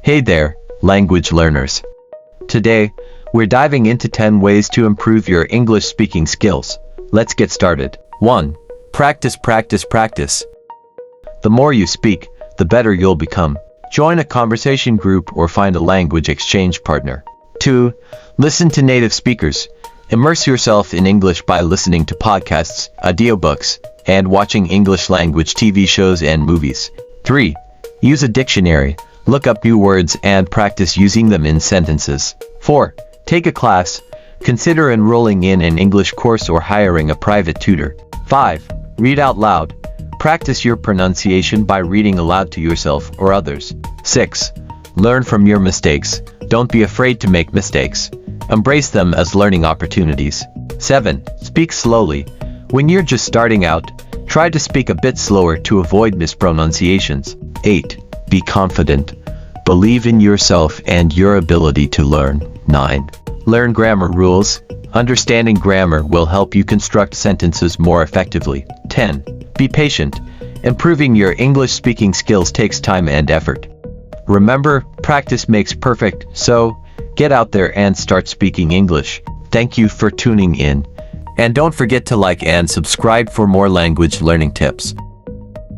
Hey there, language learners. Today, we're diving into 10 ways to improve your English speaking skills. Let's get started. 1. Practice, practice, practice. The more you speak, the better you'll become. Join a conversation group or find a language exchange partner. 2. Listen to native speakers. Immerse yourself in English by listening to podcasts, audiobooks, and watching English language TV shows and movies. 3. Use a dictionary. Look up new words and practice using them in sentences. 4. Take a class. Consider enrolling in an English course or hiring a private tutor. 5. Read out loud. Practice your pronunciation by reading aloud to yourself or others. 6. Learn from your mistakes. Don't be afraid to make mistakes. Embrace them as learning opportunities. 7. Speak slowly. When you're just starting out, try to speak a bit slower to avoid mispronunciations. 8. Be confident. Believe in yourself and your ability to learn. 9. Learn grammar rules. Understanding grammar will help you construct sentences more effectively. 10. Be patient. Improving your English speaking skills takes time and effort. Remember, practice makes perfect, so get out there and start speaking English. Thank you for tuning in. And don't forget to like and subscribe for more language learning tips.